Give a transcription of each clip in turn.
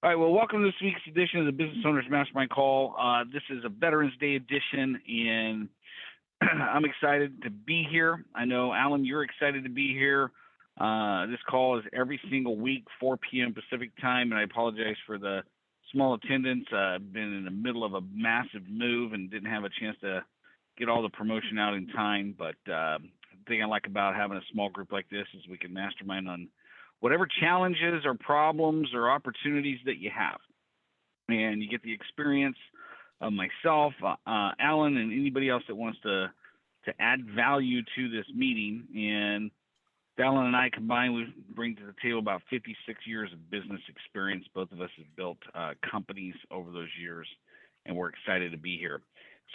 All right, well, welcome to this week's edition of the Business Owners Mastermind Call. This is a Veterans Day edition, and I'm excited to be here. I know, Alan, you're excited to be here. This call is every single week, 4 p.m. Pacific time, and I apologize for the small attendance. I've been in the middle of a massive move and didn't have a chance to get all the promotion out in time, but the thing I like about having a small group like this is we can mastermind on whatever challenges or problems or opportunities that you have. And you get the experience of myself, Alan, and anybody else that wants to add value to this meeting. And Alan and I combined, we bring to the table about 56 years of business experience. Both of us have built companies over those years, and we're excited to be here.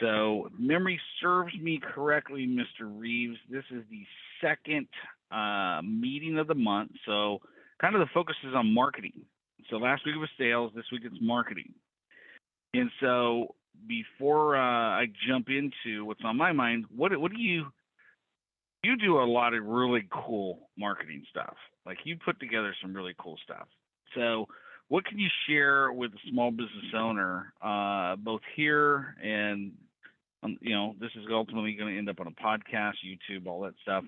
So, if memory serves me correctly, Mr. Reeves, this is the second meeting of the month. So, kind of the focus is on marketing. So, last week was sales, this week it's marketing. And so, before I jump into what's on my mind, what do you do a lot of really cool marketing stuff. Like you put together some really cool stuff. So, what can you share with a small business owner, both here and this is ultimately going to end up on a podcast, YouTube, all that stuff.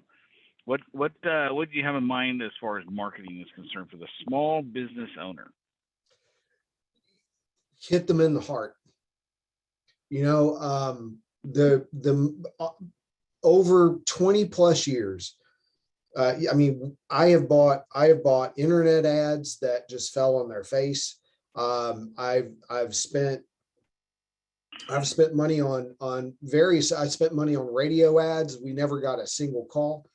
What do you have in mind as far as marketing is concerned for the small business owner? Hit them in the heart. Over 20 plus years. I have bought internet ads that just fell on their face. I've spent money on various. I spent money on radio ads. We never got a single call.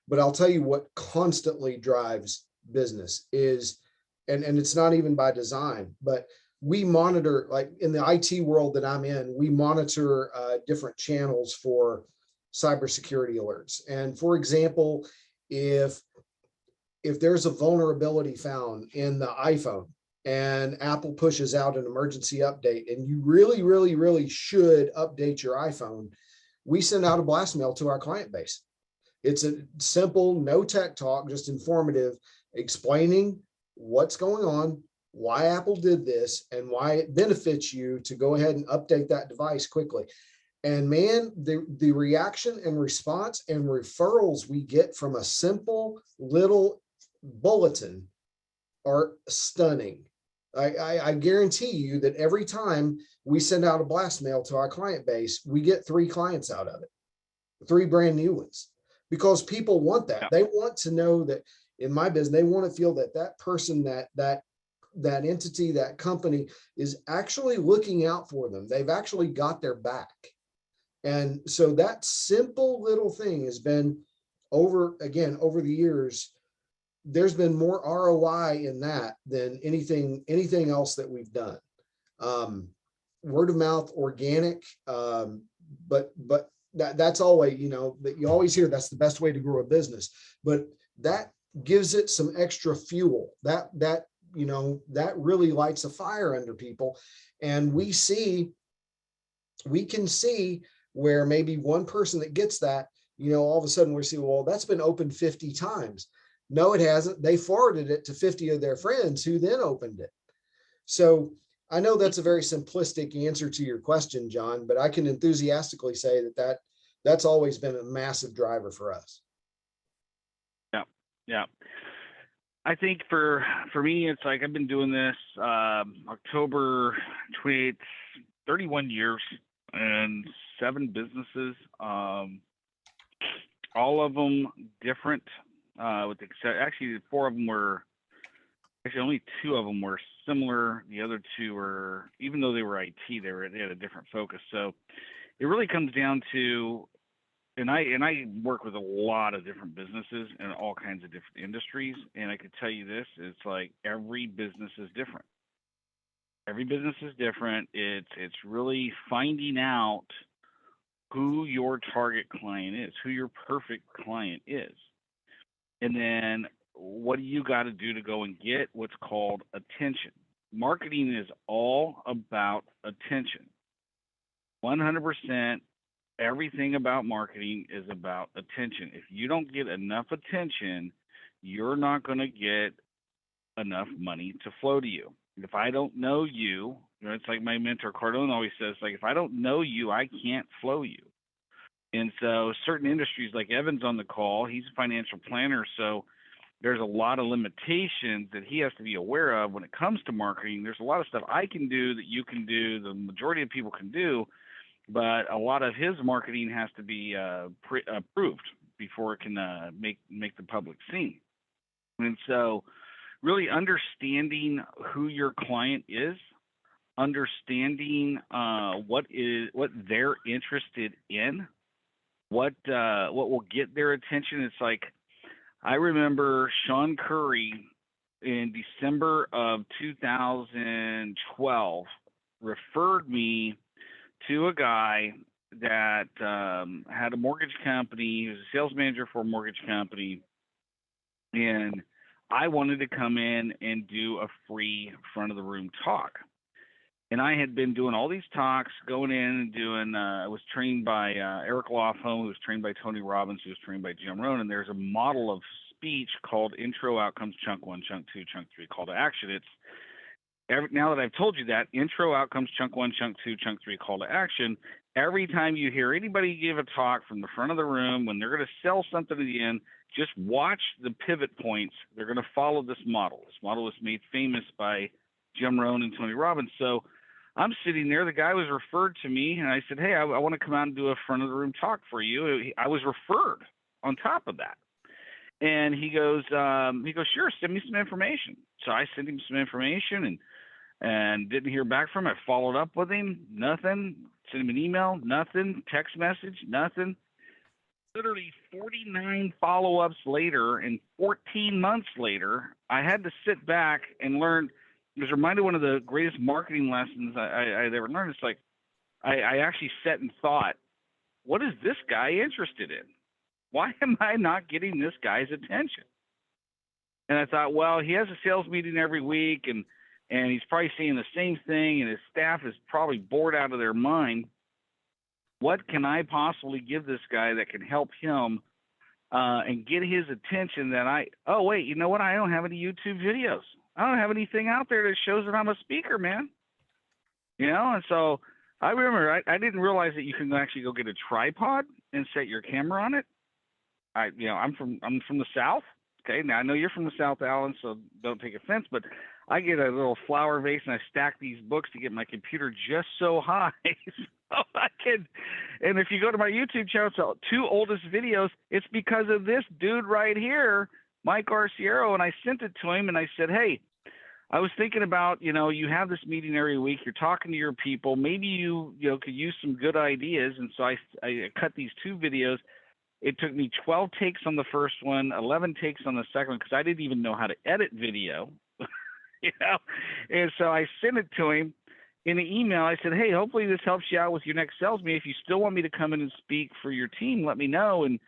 But I'll tell you what constantly drives business is, and it's not even by design, but we monitor, like in the IT world that I'm in, we monitor different channels for cybersecurity alerts. And for example, if there's a vulnerability found in the iPhone and Apple pushes out an emergency update and you really, really, really should update your iPhone, we send out a blast mail to our client base. It's a simple, no tech talk, just informative, explaining what's going on, why Apple did this, and why it benefits you to go ahead and update that device quickly. And man, the reaction and response and referrals we get from a simple little bulletin are stunning. I guarantee you that every time we send out a blast mail to our client base, we get 3 clients out of it, 3 brand new ones, because people want that. They want to know that in my business, they want to feel that that person, that entity, that company is actually looking out for them. They've actually got their back. And so that simple little thing has been over the years, there's been more ROI in that than anything else that we've done. Word of mouth, organic, but that's always, that you always hear that's the best way to grow a business, but that gives it some extra fuel that really lights a fire under people. And we can see where maybe one person that gets that, all of a sudden we see, well, that's been opened 50 times. No, it hasn't. They forwarded it to 50 of their friends who then opened it. So I know that's a very simplistic answer to your question, John, but I can enthusiastically say that's always been a massive driver for us. Yeah. I think for me, it's like I've been doing this October 28th, 31 years and 7 businesses, all of them different. With actually 4 of them were only 2 of them were similar. The other 2 were, even though they were IT, they had a different focus. So it really comes down to, and I work with a lot of different businesses in all kinds of different industries, and I could tell you this: it's like every business is different. Every business is different. It's really finding out who your target client is, who your perfect client is. And then what do you got to do to go and get what's called attention? Marketing is all about attention. 100%, everything about marketing is about attention. If you don't get enough attention, you're not going to get enough money to flow to you. If I don't know you, it's like my mentor Cardone always says, like, if I don't know you, I can't flow you. And so certain industries, like Evan's on the call, he's a financial planner, so there's a lot of limitations that he has to be aware of when it comes to marketing. There's a lot of stuff I can do that you can do, the majority of people can do, but a lot of his marketing has to be approved before it can make the public scene. And so really understanding who your client is, understanding what they're interested in, what will get their attention. It's like, I remember Sean Curry in December of 2012 referred me to a guy that had a mortgage company. He was a sales manager for a mortgage company, and I wanted to come in and do a free front of the room talk. And I had been doing all these talks, going in and doing, I was trained by Eric Lofholm, who was trained by Tony Robbins, who was trained by Jim Rohn. And there's a model of speech called Intro, Outcomes, Chunk 1, Chunk 2, Chunk 3, Call to Action. Now that I've told you that, Intro, Outcomes, Chunk 1, Chunk 2, Chunk 3, Call to Action, every time you hear anybody give a talk from the front of the room, when they're going to sell something at the end, just watch the pivot points. They're going to follow this model. This model was made famous by Jim Rohn and Tony Robbins. So I'm sitting there. The guy was referred to me, and I said, hey, I want to come out and do a front of the room talk for you. I was referred on top of that. And he goes, sure, send me some information. So I sent him some information and didn't hear back from him. I followed up with him, nothing. Sent him an email, nothing. Text message, nothing. Literally 49 follow-ups later and 14 months later, I had to sit back and learn. I was reminded one of the greatest marketing lessons I ever learned. It's like I actually sat and thought, what is this guy interested in? Why am I not getting this guy's attention? And I thought, well, he has a sales meeting every week, and he's probably seeing the same thing, and his staff is probably bored out of their mind. What can I possibly give this guy that can help him and get his attention oh, wait, you know what? I don't have any YouTube videos. I don't have anything out there that shows that I'm a speaker, man. And so I remember I didn't realize that you can actually go get a tripod and set your camera on it. I'm from the South. Okay, now I know you're from the South, Alan, so don't take offense, but I get a little flower vase and I stack these books to get my computer just so high so I can. And if you go to my YouTube channel, so 2 oldest videos, it's because of this dude right here, Mike Arciero, and I sent it to him and I said, hey, I was thinking about, you have this meeting every week, you're talking to your people, maybe you could use some good ideas. And so I cut these 2 videos. It took me 12 takes on the first one, 11 takes on the second one, because I didn't even know how to edit video, And so I sent it to him in an email. I said, hey, hopefully this helps you out with your next sales meeting. If you still want me to come in and speak for your team, let me know. And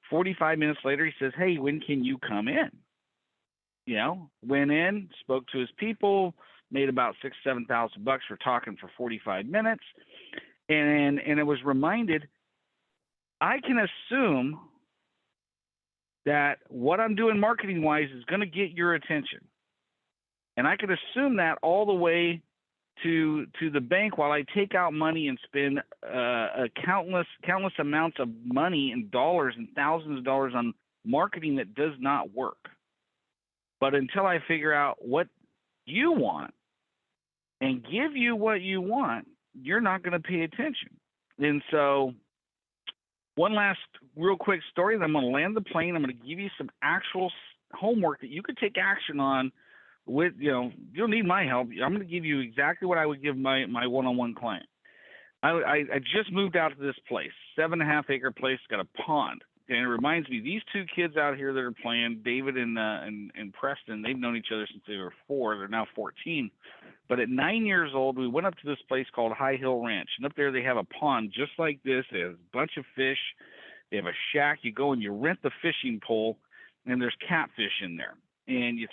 45 minutes later, he says, hey, when can you come in? Went in, spoke to his people, made about $6,000-7,000 for talking for 45 minutes. And it was reminded, I can assume that what I'm doing marketing-wise is going to get your attention. And I can assume that all the way to the bank while I take out money and spend countless amounts of money and dollars and thousands of dollars on marketing that does not work. But until I figure out what you want and give you what you want, you're not going to pay attention. And so one last real quick story, then I'm going to land the plane. I'm going to give you some actual homework that you could take action on with, you don't need my help. I'm going to give you exactly what I would give my one-on-one client. I just moved out to this place, 7.5 acre place, got a pond. And it reminds me, these 2 kids out here that are playing, David and Preston, they've known each other since they were 4. They're now 14. But at 9 years old, we went up to this place called High Hill Ranch. And up there they have a pond just like this. They have a bunch of fish. They have a shack. You go and you rent the fishing pole, and there's catfish in there. And you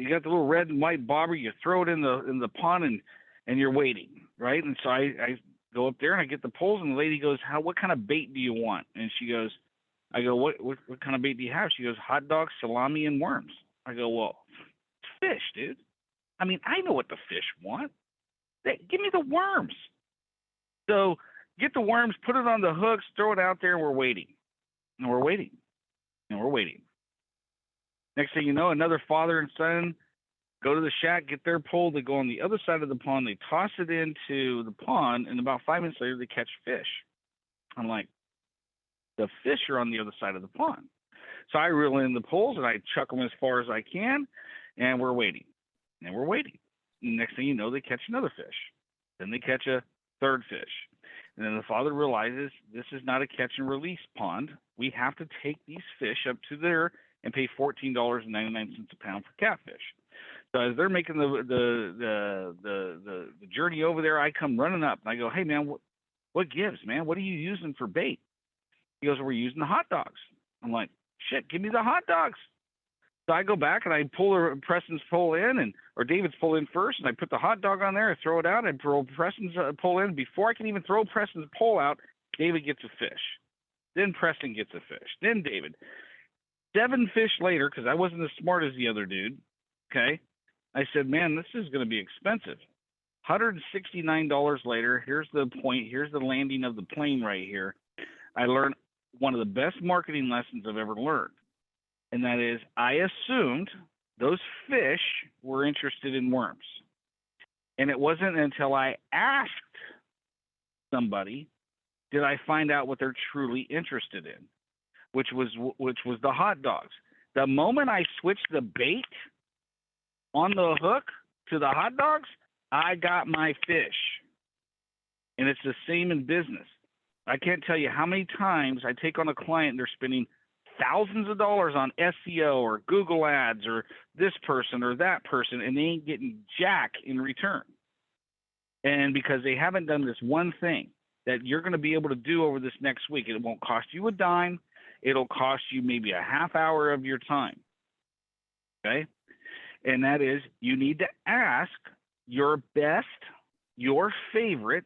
got the little red and white bobber. You throw it in the pond, and you're waiting, right? And so I go up there and I get the poles, and the lady goes, what kind of bait do you want? And she goes, I go, what kind of bait do you have? She goes, hot dogs, salami, and worms. I go, well, it's fish, dude. I mean, I know what the fish want. Give me the worms. So get the worms, put it on the hooks, throw it out there, and we're waiting. And we're waiting. And we're waiting. Next thing you know, another father and son go to the shack, get their pole, they go on the other side of the pond, they toss it into the pond, and about 5 minutes later, they catch fish. I'm like, the fish are on the other side of the pond. So I reel in the poles, and I chuck them as far as I can, and we're waiting. And we're waiting. And next thing you know, they catch another fish. Then they catch a third fish. And then the father realizes this is not a catch and release pond. We have to take these fish up to there and pay $14.99 a pound for catfish. So as they're making the journey over there, I come running up and I go, "Hey man, what gives, man? What are you using for bait?" He goes, "We're using the hot dogs." I'm like, "Shit, give me the hot dogs." So I go back and I pull Preston's pole in, or David's pole in first, and I put the hot dog on there, I throw it out, and throw Preston's pole in. Before I can even throw Preston's pole out, David gets a fish. Then Preston gets a fish. Then David. 7 fish later, because I wasn't as smart as the other dude, okay, I said, "Man, this is going to be expensive." $169 later, here's the point. Here's the landing of the plane right here. I learned one of the best marketing lessons I've ever learned. And that is, I assumed those fish were interested in worms. And it wasn't until I asked somebody did I find out what they're truly interested in, which was the hot dogs. The moment I switched the bait on the hook to the hot dogs, I got my fish. And it's the same in business. I can't tell you how many times I take on a client and they're spending thousands of dollars on SEO or Google ads or this person or that person, and they ain't getting jack in return. And because they haven't done this one thing that you're going to be able to do over this next week, it won't cost you a dime. It'll cost you maybe a half hour of your time. Okay? And that is, you need to ask your best, your favorite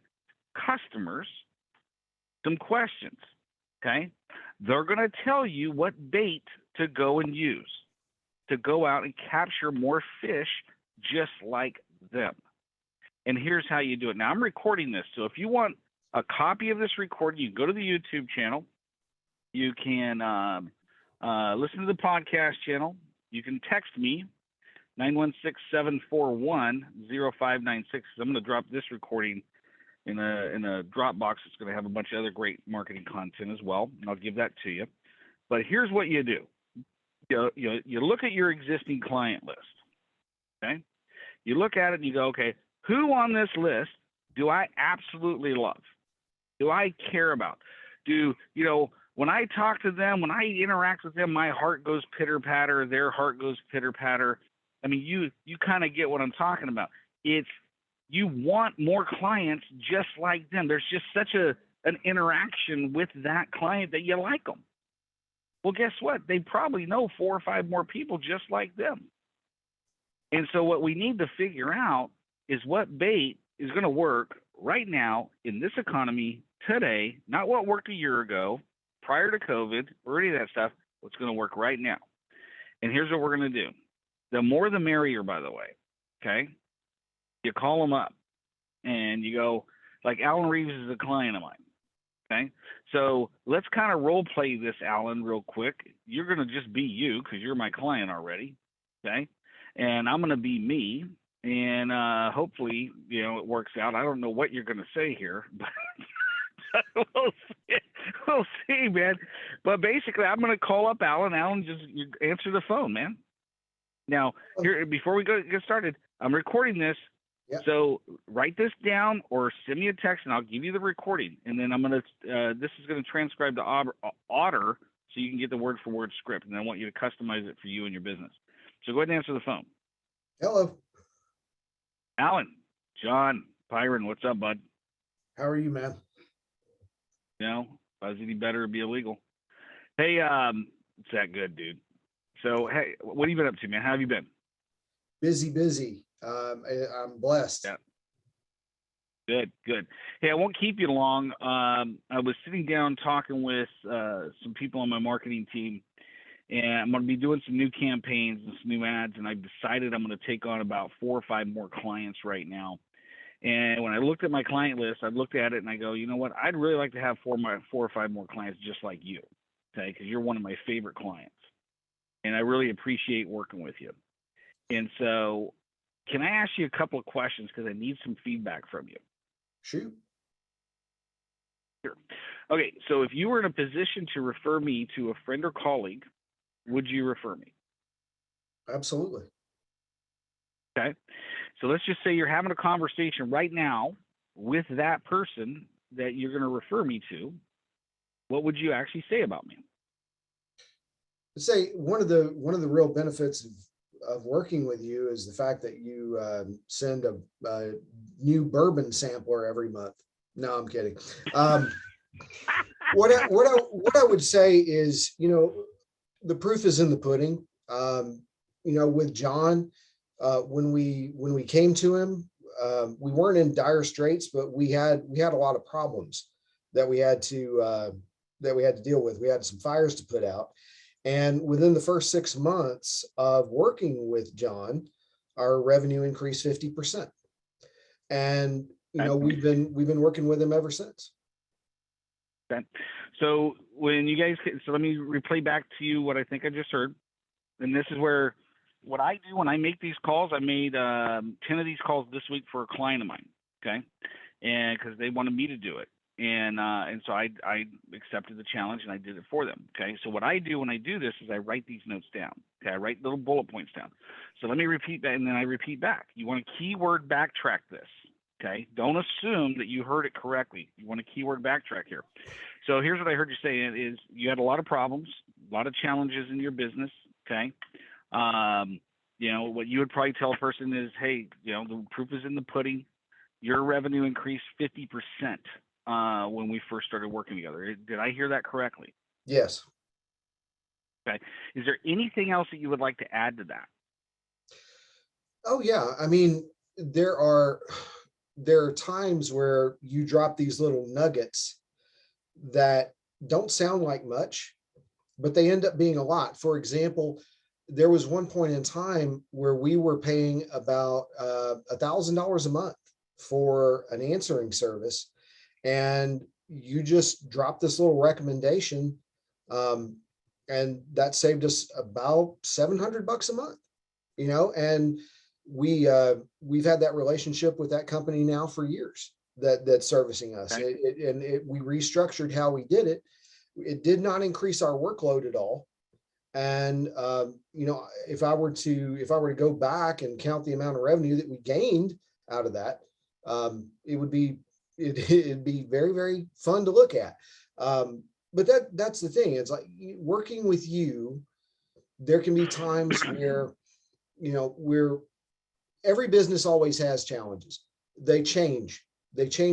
customers some questions. Okay? They're going to tell you what bait to go and use to go out and capture more fish just like them. And here's how you do it. Now, I'm recording this, so if you want a copy of this recording, you go to the YouTube channel. You can listen to the podcast channel. You can text me, 916-741-0596. I'm going to drop this recording in a Dropbox. It's going to have a bunch of other great marketing content as well, and I'll give that to you. But here's what you do. You look at your existing client list, okay? You look at it and you go, okay, who on this list do I absolutely love? Do I care about? When I talk to them, when I interact with them, my heart goes pitter-patter, their heart goes pitter-patter. I mean, you kind of get what I'm talking about. It's you want more clients just like them. There's just such an interaction with that client that you like them. Well, guess what? They probably know 4 or 5 more people just like them. And so what we need to figure out is what bait is going to work right now in this economy today, not what worked a year ago, prior to COVID, or any of that stuff, what's going to work right now. And here's what we're going to do. The more the merrier, by the way, okay? You call them up and you go, like Alan Reeves is a client of mine, okay? So let's kind of role play this, Alan, real quick. You're going to just be you because you're my client already, okay? And I'm going to be me, and hopefully, it works out. I don't know what you're going to say here, but we'll see, man. But basically, I'm going to call up Alan. Alan, just answer the phone, man. Now, here before we get started, I'm recording this. Yep. So write this down or send me a text, and I'll give you the recording. And then I'm going to this is going to transcribe to Otter so you can get the word-for-word script. And I want you to customize it for you and your business. So go ahead and answer the phone. Hello. Alan, John, Byron, what's up, bud? How are you, man? If I was any better, it'd be illegal. Hey, it's that good, dude. So, hey, what have you been up to, man? How have you been? Busy. I'm blessed. Yeah. Good. Hey, I won't keep you long. I was sitting down talking with some people on my marketing team, And I'm going to be doing some new campaigns and some new ads. And I've decided I'm going to take on about 4 or 5 more clients right now. And when I looked at my client list, I looked at it and I go, you know what? I'd really like to have 4 or 5 more clients just like you, okay? Because you're one of my favorite clients, and I really appreciate working with you. And so, can I ask you a couple of questions because I need some feedback from you? Shoot. Sure. Okay, so if you were in a position to refer me to a friend or colleague, would you refer me? Absolutely. Okay. So let's just say you're having a conversation right now with that person that you're going to refer me to. What would you actually say about me? Say one of the real benefits of working with you is the fact that you send a new bourbon sampler every month. No, I'm kidding. What I would say is, the proof is in the pudding. With John, when we came to him, we weren't in dire straits, but we had a lot of problems that we had to deal with. We had some fires to put out, and within the first 6 months of working with John, our revenue increased 50%. And we've been working with him ever since. Okay. So when you guys, so let me replay back to you what I think I just heard. And this is where what I do when I make these calls. I made 10 of these calls this week for a client of mine. Okay. And because they wanted me to do it. And so I accepted the challenge and I did it for them. Okay. So what I do when I do this is I write these notes down. Okay. I write little bullet points down. So let me repeat that. And then I repeat back. You want to keyword backtrack this. Okay. Don't assume that you heard it correctly. You want to keyword backtrack here. So here's what I heard you say is you had a lot of problems, a lot of challenges in your business. Okay. What you would probably tell a person is, hey, the proof is in the pudding. Your revenue increased 50% when we first started working together. Did I hear that correctly? Yes. Okay. Is there anything else that you would like to add to that? Oh yeah. I mean, there are times where you drop these little nuggets that don't sound like much, but they end up being a lot. For example, there was one point in time where we were paying about $1,000 a month for an answering service, and you just dropped this little recommendation, and that saved us about $700 a month. And we've had that relationship with that company now for years, that's servicing us. Okay. We restructured how we did it. It did not increase our workload at all. And if I were to go back and count the amount of revenue that we gained out of that, it'd be very, very fun to look at. But that's the thing. It's like working with you. There can be times where every business always has challenges. They change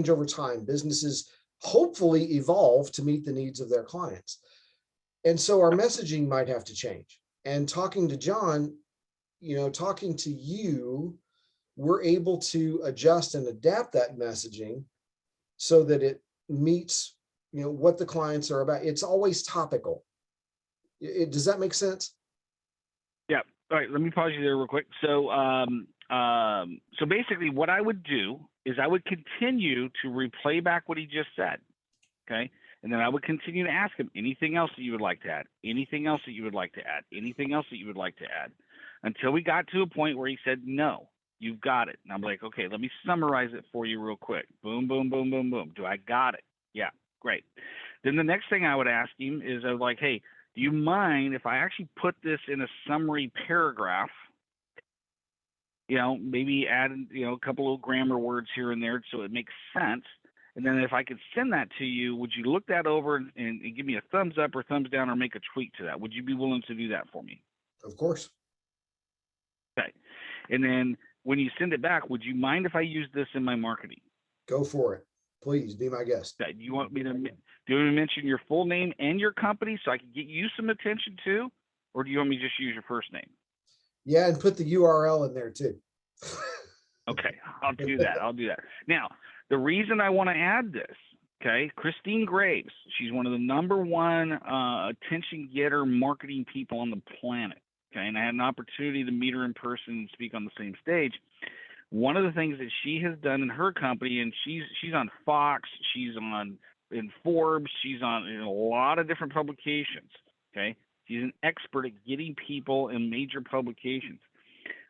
over time. Businesses hopefully evolve to meet the needs of their clients. And so our messaging might have to change. And talking to John, talking to you, we're able to adjust and adapt that messaging so that it meets, what the clients are about. It's always topical. Does that make sense? Yeah. All right. Let me pause you there real quick. So basically what I would do is I would continue to replay back what he just said. Okay. And then I would continue to ask him anything else that you would like to add, anything else that you would like to add, anything else that you would like to add, until we got to a point where he said, no, you've got it. And I'm like, okay, let me summarize it for you real quick. Boom, boom, boom, boom, boom. Do I got it? Yeah, great. Then the next thing I would ask him is I was like, hey, do you mind if I actually put this in a summary paragraph? Maybe add, a couple of grammar words here and there so it makes sense. And then if I could send that to you, would you look that over and give me a thumbs up or thumbs down or make a tweak to that? Would you be willing to do that for me? Of course. Okay. And then when you send it back, would you mind if I use this in my marketing? Go for it. Please be my guest. Okay. Do you want me to mention your full name and your company so I can get you some attention too? Or do you want me to just use your first name? Yeah, and put the URL in there too. Okay, I'll do that. Now, the reason I want to add this Okay, Christine Graves. She's one of the #1 attention getter marketing people on the planet. Okay, and I had an opportunity to meet her in person and speak on the same stage. One of the things that she has done in her company, and she's on Fox, she's in Forbes, she's in a lot of different publications. Okay, she's an expert at getting people in major publications.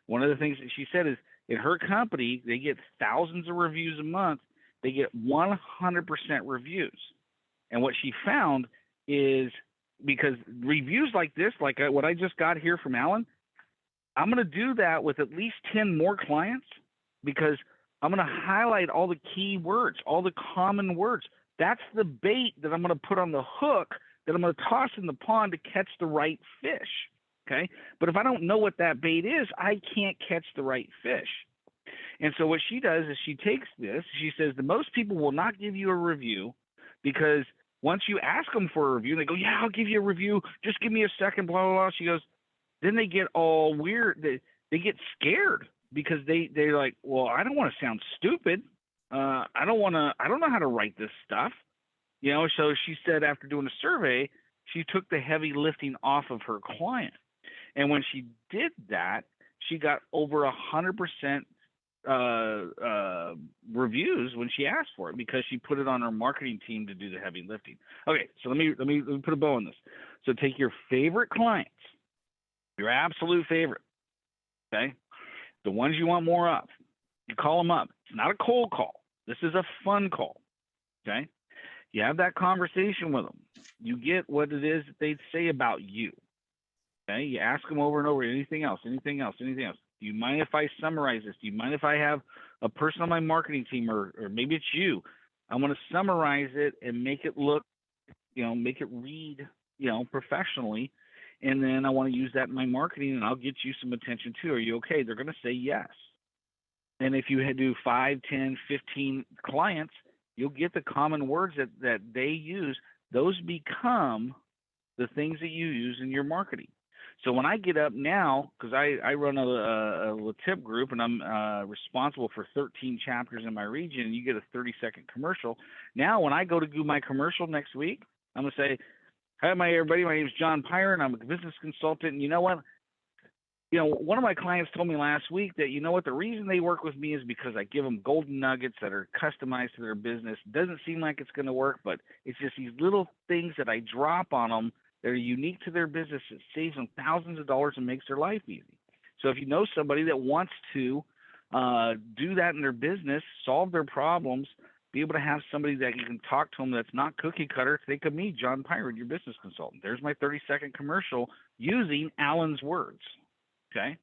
One of the things that she said is in her company, they get thousands of reviews a month. They get 100% reviews. And what she found is because reviews like this, like what I just got here from Alan, I'm going to do that with at least 10 more clients because I'm going to highlight all the key words, all the common words. That's the bait that I'm going to put on the hook that I'm going to toss in the pond to catch the right fish. Okay. But if I don't know what that bait is, I can't catch the right fish. And so what she does is she takes this, she says the most people will not give you a review because once you ask them for a review, they go, yeah, I'll give you a review. Just give me a second, blah, blah, blah. She goes, then they get all weird. They get scared because they're like, well, I don't want to sound stupid. I don't know how to write this stuff. So she said after doing a survey, she took the heavy lifting off of her client. And when she did that, she got over 100% reviews when she asked for it because she put it on her marketing team to do the heavy lifting. Okay, so let me put a bow on this. So take your favorite clients, your absolute favorite, okay, the ones you want more of. You call them up. It's not a cold call. This is a fun call. Okay, you have that conversation with them. You get what it is that they say about you. Okay, you ask them over and over. Anything else? Anything else? Anything else? Do you mind if I summarize this? Do you mind if I have a person on my marketing team or maybe it's you? I want to summarize it and make it look, make it read, professionally. And then I want to use that in my marketing and I'll get you some attention too. Are you okay? They're going to say yes. And if you do 5, 10, 15 clients, you'll get the common words that they use. Those become the things that you use in your marketing. So when I get up now, because I run a LaTip group and I'm responsible for 13 chapters in my region, and you get a 30-second commercial. Now when I go to do my commercial next week, I'm going to say, hi, everybody. My name is John Pyron. I'm a business consultant. And you know what? One of my clients told me last week that, the reason they work with me is because I give them golden nuggets that are customized to their business. It doesn't seem like it's going to work, but it's just these little things that I drop on them that are unique to their business. It saves them thousands of dollars and makes their life easy. So if you know somebody that wants to do that in their business, solve their problems, be able to have somebody that you can talk to them that's not cookie cutter, think of me, John Pyron, your business consultant. There's my 30-second commercial using Alan's words. Okay.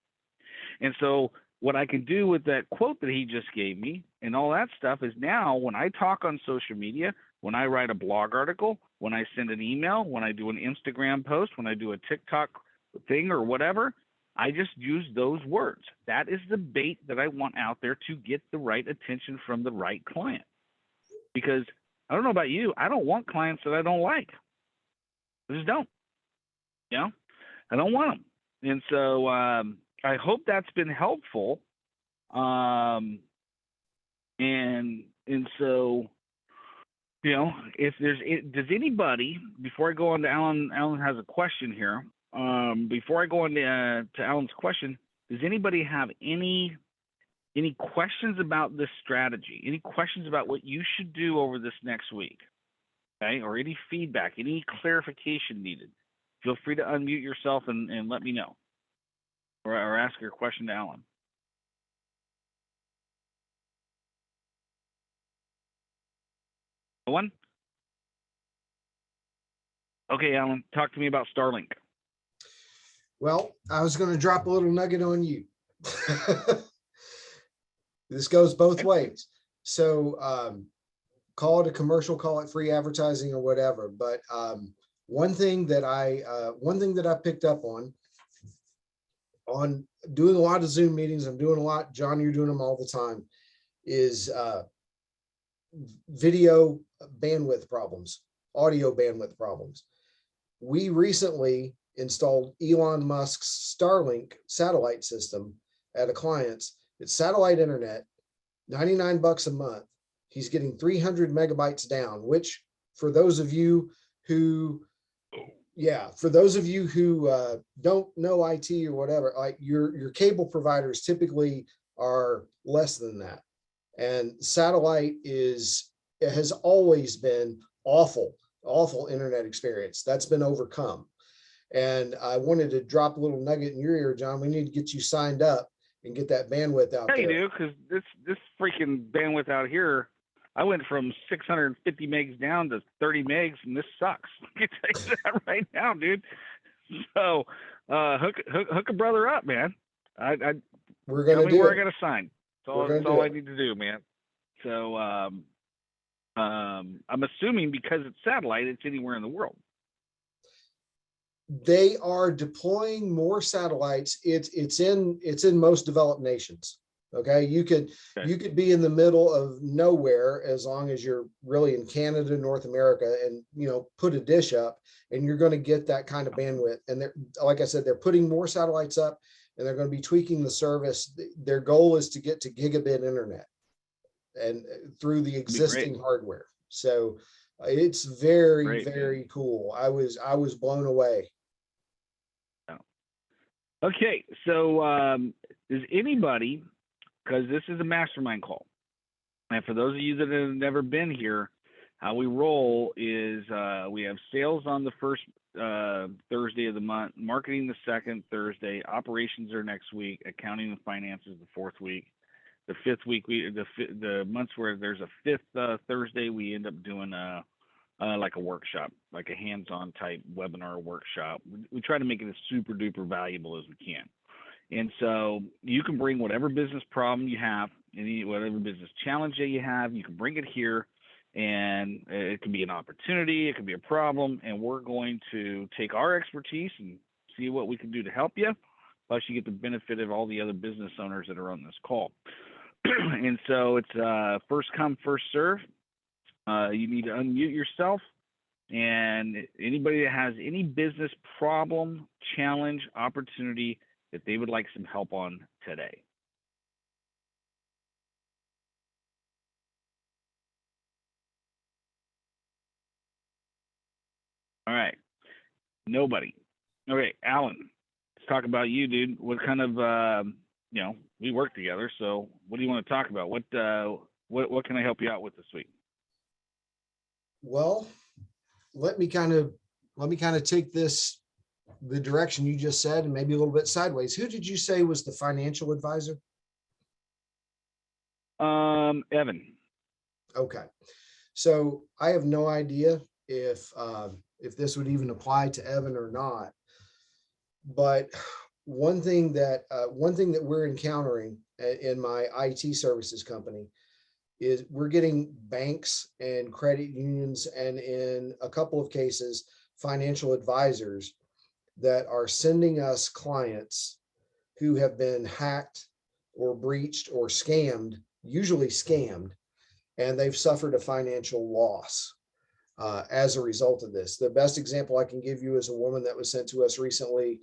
And so what I can do with that quote that he just gave me and all that stuff is now when I talk on social media, when I write a blog article, when I send an email, when I do an Instagram post, when I do a TikTok thing or whatever, I just use those words. That is the bait that I want out there to get the right attention from the right client. Because I don't know about you, I don't want clients that I don't like. I just don't. I don't want them. And so I hope that's been helpful. And so, if does anybody, before I go on to Alan has a question here. Before I go on to Alan's question, does anybody have any questions about this strategy? Any questions about what you should do over this next week? Okay, or any feedback, any clarification needed? Feel free to unmute yourself and let me know, or ask your question to Alan. No one? Okay, Alan, talk to me about Starlink. Well, I was going to drop a little nugget on you. This goes both ways. So call it a commercial, call it free advertising or whatever. But one thing that I picked up on doing a lot of Zoom meetings, I'm doing a lot, John, you're doing them all the time, is video bandwidth problems, audio bandwidth problems. We recently installed Elon Musk's Starlink satellite system at a client's. It's satellite internet, $99 a month. He's getting 300 megabytes down, which for those of you who, don't know IT or whatever, like your cable providers typically are less than that. And satellite has always been awful internet experience. That's been overcome. And I wanted to drop a little nugget in your ear, John. We need to get you signed up and get that bandwidth out Yeah, you there. do, because this freaking bandwidth out here, I went from 650 megs down to 30 megs, and this sucks. I can tell you that right now, dude. So hook a brother up, man. We're going tell to me do where it. I got to sign. That's all I need to do, man. So I'm assuming because it's satellite, it's anywhere in the world. They are deploying more satellites. It's in most developed nations. Okay. You could be in the middle of nowhere as long as you're really in Canada, North America, and put a dish up, and you're going to get that kind of bandwidth. And they're, like I said, they're putting more satellites up, and they're going to be tweaking the service. Their goal is to get to gigabit internet and through the existing hardware. So it's very, very cool. I was blown away. Okay, so does anybody, because this is a mastermind call, and for those of you that have never been here, how we roll is we have sales on the first Thursday of the month, marketing the second Thursday, operations are next week, accounting and finances the fourth week. The fifth week, the months where there's a fifth Thursday, we end up doing like a workshop, like a hands-on type webinar workshop. We try to make it as super duper valuable as we can. And so you can bring whatever business problem you have, whatever business challenge that you have, you can bring it here, and it can be an opportunity, it can be a problem, and we're going to take our expertise and see what we can do to help you. Plus you get the benefit of all the other business owners that are on this call. And so it's first come, first serve. You need to unmute yourself, and anybody that has any business problem, challenge, opportunity that they would like some help on today. All right. Nobody. Okay, Alan, let's talk about you, dude. What kind of, we work together, so what do you want to talk about? What can I help you out with this week? Well, let me kind of take this the direction you just said and maybe a little bit sideways. Who did you say was the financial advisor? Evan. Okay. So I have no idea if this would even apply to Evan or not. But one thing that we're encountering in my IT services company is we're getting banks and credit unions, and in a couple of cases, financial advisors that are sending us clients who have been hacked or breached or scammed, usually scammed, and they've suffered a financial loss as a result of this. The best example I can give you is a woman that was sent to us recently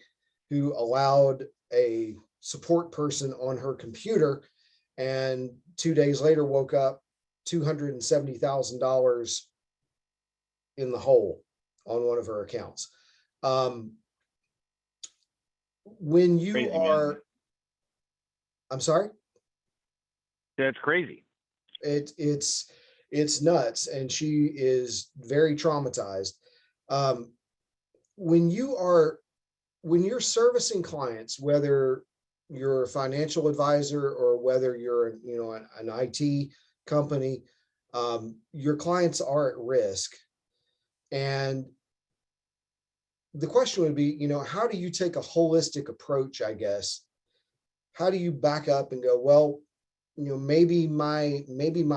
who allowed a support person on her computer, and 2 days later woke up $270,000 in the hole on one of her accounts. When you Crazy, are, man. I'm sorry? That's crazy. It's nuts, and she is very traumatized. When you're servicing clients, whether you're a financial advisor or whether you're an IT company, your clients are at risk. And the question would be, how do you take a holistic approach, I guess? How do you back up and go, well, maybe my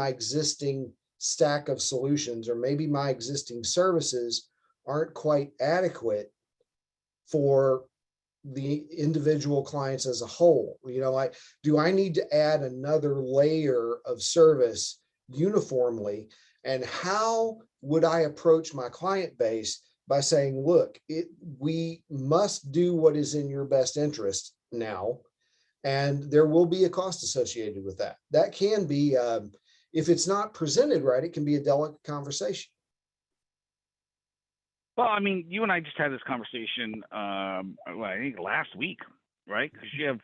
existing stack of solutions, or maybe my existing services aren't quite adequate for the individual clients as a whole. Do I need to add another layer of service uniformly? And how would I approach my client base by saying, look, we must do what is in your best interest now, and there will be a cost associated with that. That can be if it's not presented right, it can be a delicate conversation. Well, I mean, you and I just had this conversation, I think last week, right? Because you have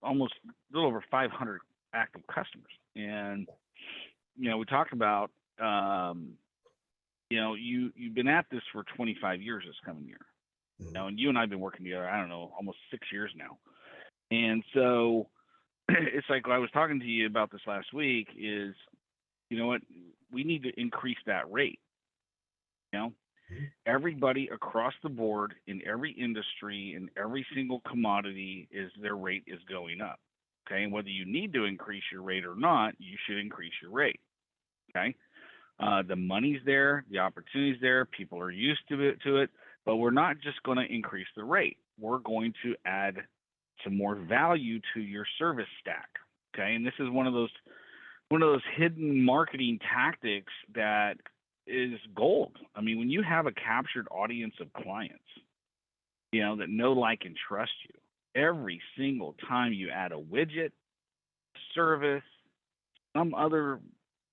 almost a little over 500 active customers, and we talked about, you've been at this for 25 years this coming year, and you and I have been working together, I don't know, almost 6 years now, and so it's like I was talking to you about this last week. Is what we need to increase that rate. Everybody across the board in every industry, in every single commodity, their rate is going up. Okay. And whether you need to increase your rate or not, you should increase your rate. Okay. The money's there, the opportunity's there, people are used to it, but we're not just going to increase the rate. We're going to add some more value to your service stack. Okay. And this is one of those hidden marketing tactics that is gold. I mean, when you have a captured audience of clients, that know, like, and trust you, every single time you add a widget, service, some other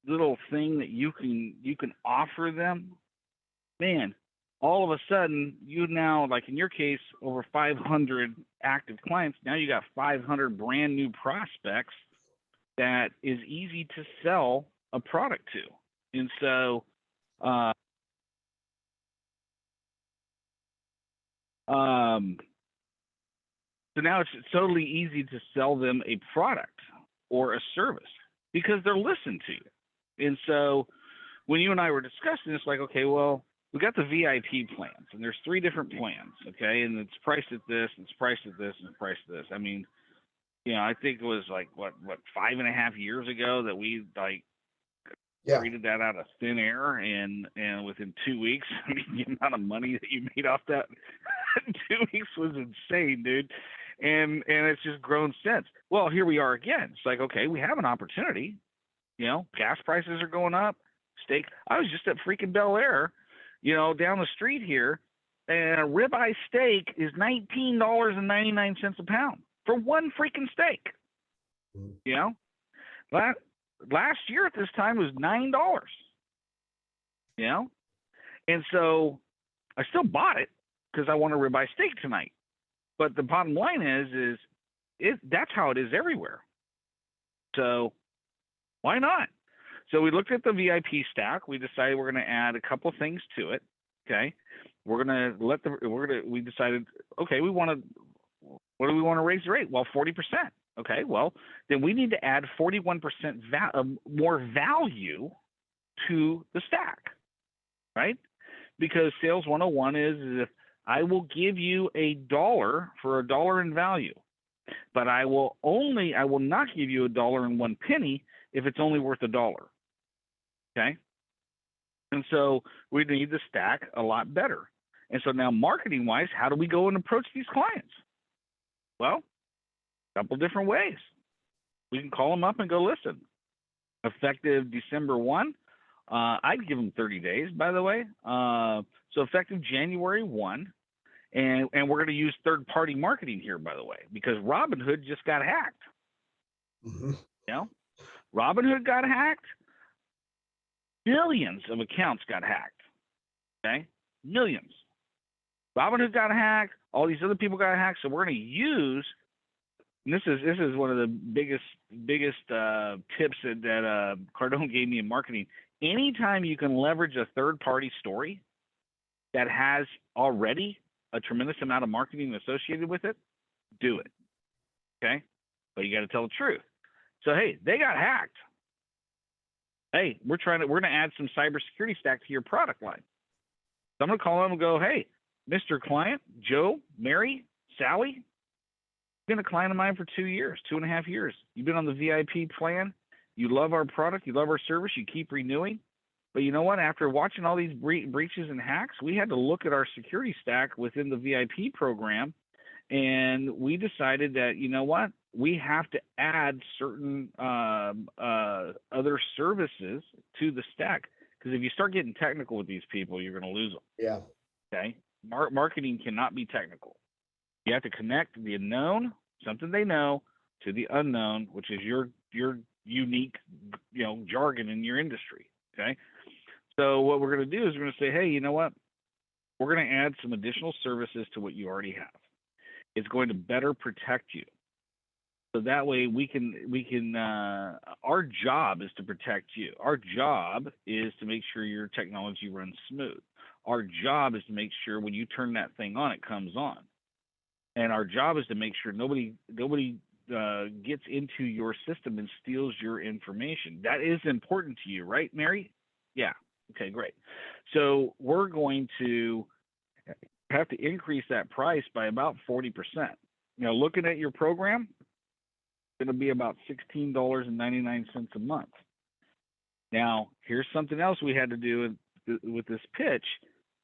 little thing that you can offer them, man, all of a sudden you now, like in your case, over 500 active clients, now you got 500 brand new prospects that is easy to sell a product to. And so so now it's totally easy to sell them a product or a service because they're listened to. And so when you and I were discussing, it's like, okay, well, we got the VIP plans, and there's 3 different plans, okay, and it's priced at this, and it's priced at this, and it's priced at this. I mean, I think it was like what 5.5 years ago that we created that out of thin air, and within 2 weeks, I mean, the amount of money that you made off that in 2 weeks was insane, dude. And it's just grown since. Well, here we are again. It's like, okay, we have an opportunity. Gas prices are going up. Steak. I was just at freaking Bel Air, down the street here, and a ribeye steak is $19.99 a pound for one freaking steak. Last year at this time was $9. And so I still bought it because I want a ribeye steak tonight. But the bottom line is that's how it is everywhere. So why not? So we looked at the VIP stack. We decided we're going to add a couple things to it. Okay, we decided, okay, what do we want to raise the rate? Well, 40%. Okay, well, then we need to add 41% more value to the stack, right? Because Sales 101 is if I will give you $1 for $1 in value, but I will not give you $1.01 if it's only worth $1. Okay? And so we need the stack a lot better. And so now marketing-wise, how do we go and approach these clients? Well, a couple different ways. We can call them up and go, listen, effective December 1, I'd give them 30 days, by the way. So effective January 1, and we're going to use third-party marketing here, by the way, because Robinhood just got hacked. Mm-hmm. Robinhood got hacked. Millions of accounts got hacked. Okay? Millions. Robinhood got hacked. All these other people got hacked. So we're going to use, and this is one of the biggest tips that Cardone gave me in marketing. Anytime you can leverage a third-party story that has already a tremendous amount of marketing associated with it, do it. Okay? But you got to tell the truth. So, hey, they got hacked. Hey, we're going to add some cybersecurity stack to your product line. So I'm going to call them and go, hey, Mr. Client, Joe, Mary, Sally, you've been a client of mine for 2 years, 2.5 years. You've been on the VIP plan. You love our product. You love our service. You keep renewing. But you know what? After watching all these breaches and hacks, we had to look at our security stack within the VIP program, and we decided that, you know what? We have to add certain other services to the stack, because if you start getting technical with these people, you're going to lose them. Yeah. Okay. Marketing cannot be technical. You have to connect the unknown, something they know, to the unknown, which is your unique, jargon in your industry. Okay. So what we're going to do is we're going to say, hey, you know what? We're going to add some additional services to what you already have. It's going to better protect you. So that way we can our job is to protect you. Our job is to make sure your technology runs smooth. Our job is to make sure when you turn that thing on, it comes on. And our job is to make sure nobody gets into your system and steals your information. That is important to you, right, Mary? Yeah. Okay, great. So we're going to have to increase that price by about 40%. Looking at your program, it's going to be about $16.99 a month. Now, here's something else we had to do with this pitch.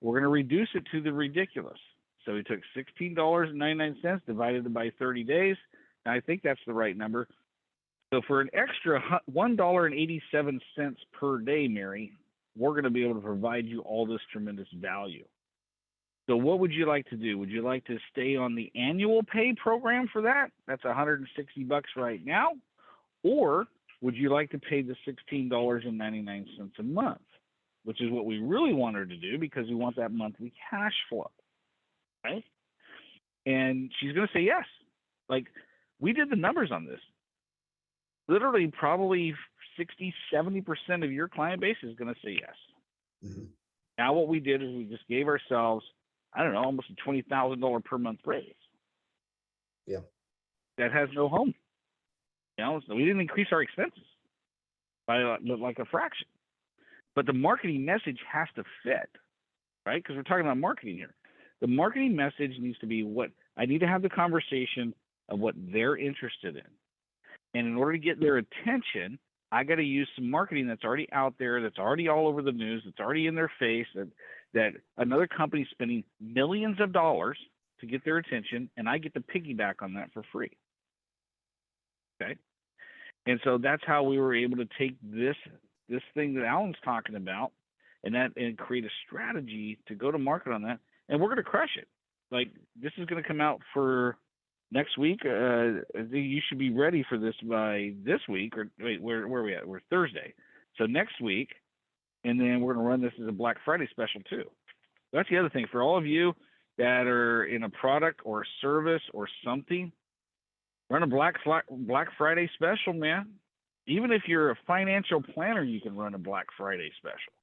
We're going to reduce it to the ridiculous. So we took $16.99, divided it by 30 days. And I think that's the right number. So for an extra $1.87 per day, Mary, we're going to be able to provide you all this tremendous value. So what would you like to do? Would you like to stay on the annual pay program for that? That's $160 right now. Or would you like to pay the $16.99 a month, which is what we really want her to do because we want that monthly cash flow, right? And she's going to say yes. Like, we did the numbers on this. Literally, probably 60-70% of your client base is going to say yes. Mm-hmm. Now what we did is we just gave ourselves, I don't know, almost a $20,000 per month raise. Yeah. That has no home. So we didn't increase our expenses by like a fraction. But the marketing message has to fit, right? Because we're talking about marketing here. The marketing message needs to be what I need to have the conversation of what they're interested in. And in order to get their attention, I got to use some marketing that's already out there, that's already all over the news, that's already in their face, that another company's spending millions of dollars to get their attention, and I get to piggyback on that for free. Okay? And so that's how we were able to take this thing that Alan's talking about and create a strategy to go to market on that, and we're going to crush it. Like, this is going to come out for next week. You should be ready for this by this week. Or wait, where are we at? We're Thursday. So next week, and then we're going to run this as a Black Friday special too. That's the other thing. For all of you that are in a product or a service or something, run a Black Friday special, man. Even if you're a financial planner, you can run a Black Friday special.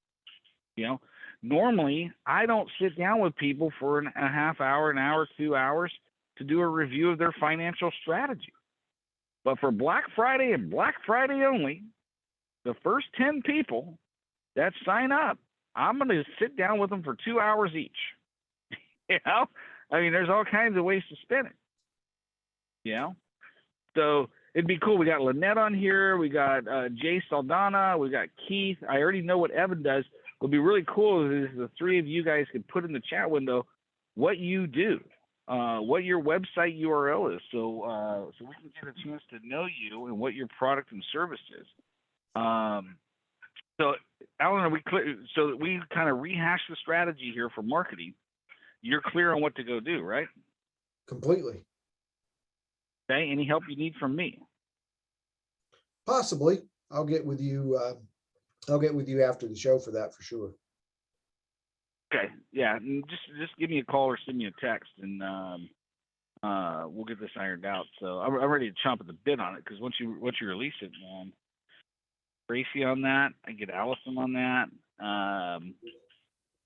Normally I don't sit down with people for a half hour, an hour, 2 hours to do a review of their financial strategy. But for Black Friday and Black Friday only, the first 10 people that sign up, I'm going to sit down with them for 2 hours each. There's all kinds of ways to spin it. So it'd be cool. We got Lynette on here. We got Jay Saldana. We got Keith. I already know what Evan does. What'd be really cool is the three of you guys could put in the chat window what you do. What your website URL is, so we can get a chance to know you and what your product and service is. So, Alan, are we clear? So that we kind of rehash the strategy here for marketing. You're clear on what to go do, right? Completely. Okay. Any help you need from me? Possibly. I'll get with you. I'll get with you after the show for that, for sure. Okay, yeah, and just give me a call or send me a text, and we'll get this ironed out. So I'm ready to chomp at the bit on it because once you release it, man, Tracy on that, I get Allison on that.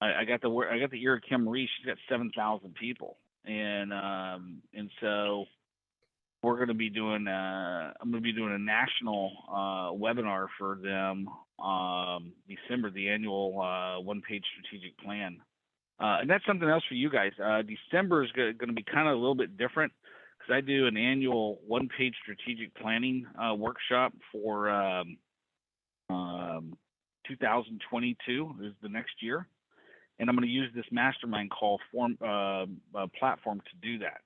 I got the ear of Kim Marie. She's got 7,000 people, and so we're going to be doing I'm going to be doing a national webinar for them December, the annual one-page strategic plan. And that's something else for you guys. December is going to be kind of a little bit different because I do an annual one-page strategic planning workshop for 2022 is the next year. And I'm going to use this Mastermind Call platform to do that.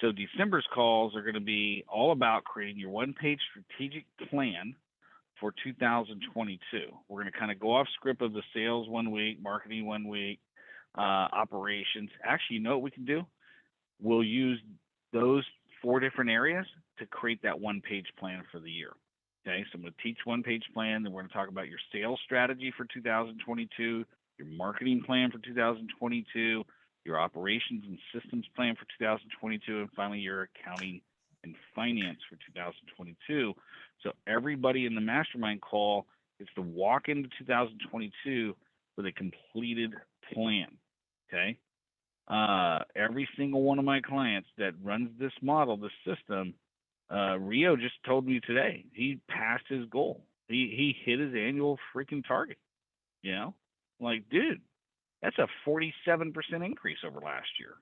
So December's calls are going to be all about creating your one-page strategic plan for 2022. We're going to kind of go off script of the sales 1 week, marketing 1 week, operations. Actually, you know what we can do? We'll use those 4 different areas to create that one-page plan for the year. Okay, so I'm going to teach one-page plan. Then we're going to talk about your sales strategy for 2022, your marketing plan for 2022, your operations and systems plan for 2022, and finally your accounting and finance for 2022. So everybody in the mastermind call is to walk into 2022 with a completed plan. Okay. Every single one of my clients that runs this model, this system, Rio just told me today he passed his goal. He hit his annual freaking target. You know, like, dude, that's a 47% increase over last year.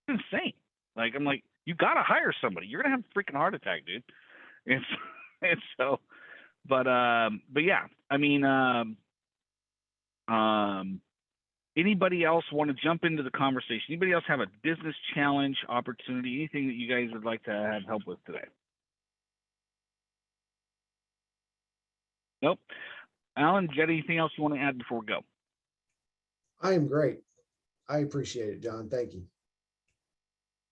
It's insane. Like, I'm like, you got to hire somebody. You're gonna have a freaking heart attack, dude. And so, but yeah, I mean, anybody else want to jump into the conversation? Anybody else have a business challenge, opportunity, anything that you guys would like to have help with today? Nope. Alan, Jed, anything else you want to add before we go? I am great. I appreciate it, John. Thank you.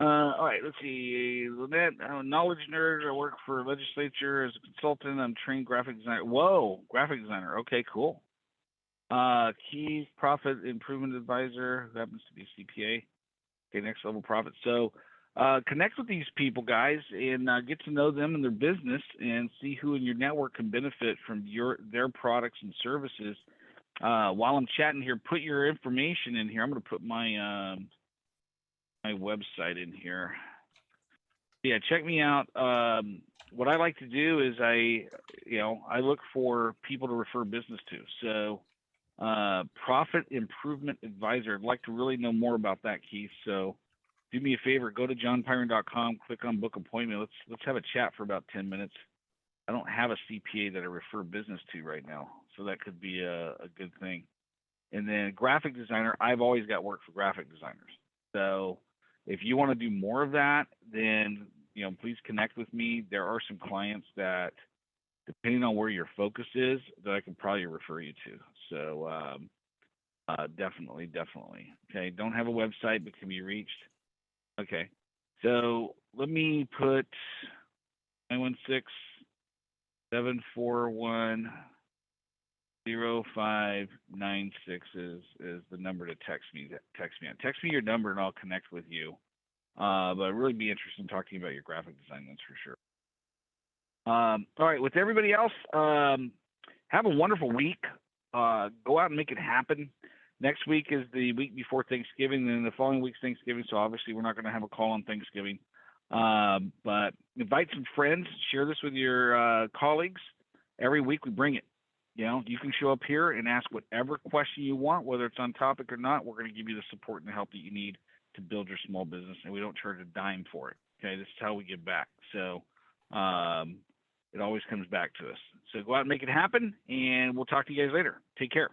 All right, let's see. Lynette, I'm a knowledge nerd. I work for legislature as a consultant. I'm trained graphic designer. Whoa, graphic designer. Okay, cool. Keys, profit improvement advisor, who happens to be CPA. Okay, next level profit. So connect with these people, guys, and get to know them and their business, and see who in your network can benefit from their products and services. While I'm chatting here, put your information in here. I'm going to put my my website in here. Yeah, check me out. What I like to do is I look for people to refer business to. So profit improvement advisor. I'd like to really know more about that, Keith. So do me a favor, go to johnpyron.com, click on book appointment. Let's have a chat for about 10 minutes. I don't have a CPA that I refer business to right now, so that could be a good thing. And then graphic designer, I've always got work for graphic designers. So if you want to do more of that, then please connect with me. There are some clients that, depending on where your focus is, that I can probably refer you to. So definitely. Okay, don't have a website, but can be reached. Okay, so let me put 916-741-0596 is the number to text me on. Text me your number and I'll connect with you. But I'd really be interested in talking about your graphic design, that's for sure. All right, with everybody else, have a wonderful week. Go out and make it happen. Next week is the week before Thanksgiving, and then the following week's Thanksgiving, so obviously we're not going to have a call on Thanksgiving. But invite some friends, share this with your colleagues. Every week we bring it. You can show up here and ask whatever question you want, whether it's on topic or not. We're going to give you the support and the help that you need to build your small business, and we don't charge a dime for it. Okay, this is how we give back. So it always comes back to us. So go out and make it happen, and we'll talk to you guys later. Take care.